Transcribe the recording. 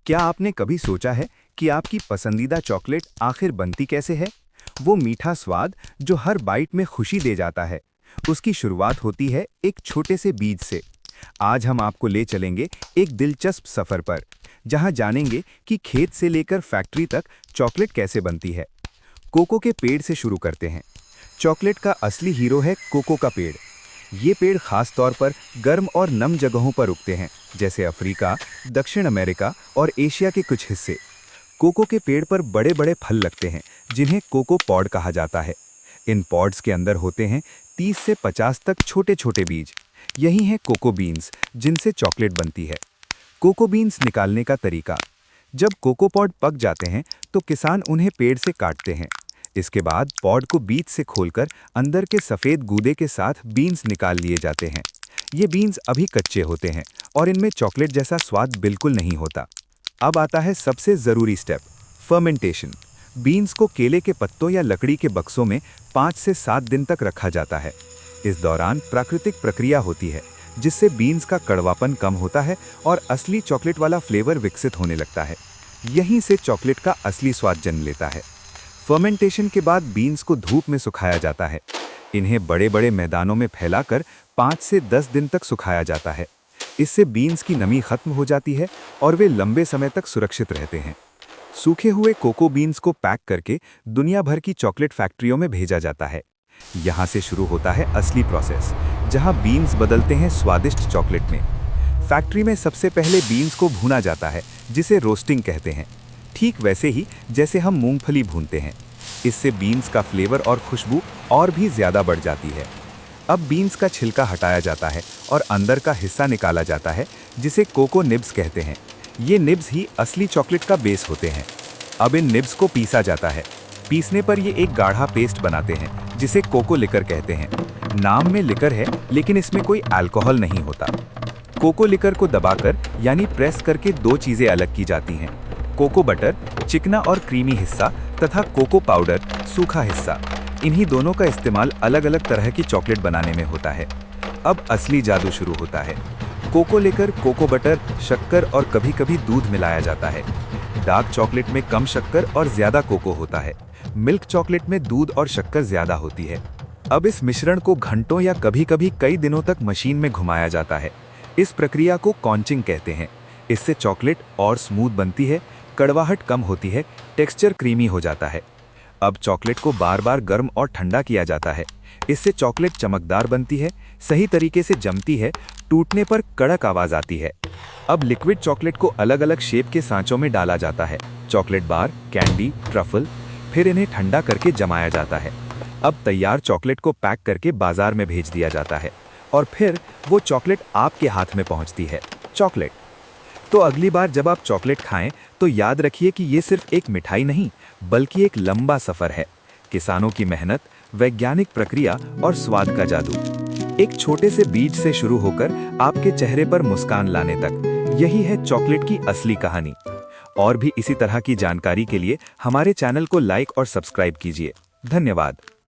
क्या आपने कभी सोचा है कि आपकी पसंदीदा चॉकलेट आखिर बनती कैसे है? वो मीठा स्वाद जो हर बाइट में खुशी दे जाता है, उसकी शुरुआत होती है एक छोटे से बीज से। आज हम आपको ले चलेंगे एक दिलचस्प सफर पर, जहां जानेंगे कि खेत से लेकर फैक्ट्री तक चॉकलेट कैसे बनती है। कोको के पेड़ से शुरू करते हैं। चॉकलेट का असली हीरो है कोको का पेड़। ये पेड़ खास तौर पर गर्म और नम जगहों पर उगते हैं, जैसे अफ्रीका, दक्षिण अमेरिका और एशिया के कुछ हिस्से। कोको के पेड़ पर बड़े बड़े फल लगते हैं, जिन्हें कोको पॉड कहा जाता है। इन पॉड्स के अंदर होते हैं 30 से 50 तक छोटे छोटे बीज। यही हैं कोको बीन्स, जिनसे चॉकलेट बनती है। कोको बीन्स निकालने का तरीका: जब कोको पॉड पक जाते हैं तो किसान उन्हें पेड़ से काटते हैं। इसके बाद पॉड को बीज से खोलकर अंदर के सफ़ेद गूदे के साथ बीन्स निकाल लिए जाते हैं। ये बीन्स अभी कच्चे होते हैं और इनमें चॉकलेट जैसा स्वाद बिल्कुल नहीं होता। अब आता है सबसे ज़रूरी स्टेप, फर्मेंटेशन। बीन्स को केले के पत्तों या लकड़ी के बक्सों में 5 से 7 दिन तक रखा जाता है। इस दौरान प्राकृतिक प्रक्रिया होती है, जिससे बीन्स का कड़वापन कम होता है और असली चॉकलेट वाला फ्लेवर विकसित होने लगता है। यहीं से चॉकलेट का असली स्वाद जन्म लेता है। फर्मेंटेशन के बाद बीन्स को धूप में सुखाया जाता है। इन्हें बड़े बड़े मैदानों में फैलाकर 5 से 10 दिन तक सुखाया जाता है। इससे बीन्स की नमी खत्म हो जाती है और वे लंबे समय तक सुरक्षित रहते हैं। सूखे हुए कोको बीन्स को पैक करके दुनिया भर की चॉकलेट फैक्ट्रियों में भेजा जाता है। यहाँ से शुरू होता है असली प्रोसेस, जहाँ बीन्स बदलते हैं स्वादिष्ट चॉकलेट में। फैक्ट्री में सबसे पहले बीन्स को भूना जाता है, जिसे रोस्टिंग कहते हैं। ठीक वैसे ही जैसे हम मूंगफली भूनते हैं। इससे बीन्स का फ्लेवर और खुशबू और भी ज़्यादा बढ़ जाती है। अब बीन्स का छिलका हटाया जाता है और अंदर का हिस्सा निकाला जाता है, जिसे कोको निब्स कहते हैं। ये निब्स ही असली चॉकलेट का बेस होते हैं। अब इन निब्स को पीसा जाता है। पीसने पर ये एक गाढ़ा पेस्ट बनाते हैं, जिसे कोको लिकर कहते हैं। नाम में लिकर है, लेकिन इसमें कोई अल्कोहल नहीं होता। कोको लिकर को दबाकर यानी प्रेस करके 2 चीज़ें अलग की जाती हैं: कोको बटर, चिकना और क्रीमी हिस्सा, तथा कोको पाउडर, सूखा हिस्सा। इन्हीं दोनों का इस्तेमाल अलग अलग तरह की चॉकलेट बनाने में होता है। अब असली जादू शुरू होता है। कोको लेकर कोको बटर, शक्कर और कभी कभी दूध मिलाया जाता है। डार्क चॉकलेट में कम शक्कर और ज़्यादा कोको होता है। मिल्क चॉकलेट में दूध और शक्कर ज़्यादा होती है। अब इस मिश्रण को घंटों या कभी कभी कई दिनों तक मशीन में घुमाया जाता है। इस प्रक्रिया को कॉन्चिंग कहते हैं। इससे चॉकलेट और स्मूथ बनती है, कड़वाहट कम होती है, टेक्सचर क्रीमी हो जाता है। अब चॉकलेट को बार बार गर्म और ठंडा किया जाता है। इससे चॉकलेट चमकदार बनती है, सही तरीके से जमती है, टूटने पर कड़क आवाज़ आती है। अब लिक्विड चॉकलेट को अलग अलग शेप के सांचों में डाला जाता है: चॉकलेट बार, कैंडी, ट्रफल। फिर इन्हें ठंडा करके जमाया जाता है। अब तैयार चॉकलेट को पैक करके बाजार में भेज दिया जाता है और फिर वो चॉकलेट आपके हाथ में पहुंचती है। चॉकलेट। तो अगली बार जब आप चॉकलेट खाएं तो याद रखिए कि ये सिर्फ एक मिठाई नहीं, बल्कि एक लंबा सफर है। किसानों की मेहनत, वैज्ञानिक प्रक्रिया और स्वाद का जादू। एक छोटे से बीज से शुरू होकर आपके चेहरे पर मुस्कान लाने तक, यही है चॉकलेट की असली कहानी। और भी इसी तरह की जानकारी के लिए हमारे चैनल को लाइक और सब्सक्राइब कीजिए। धन्यवाद।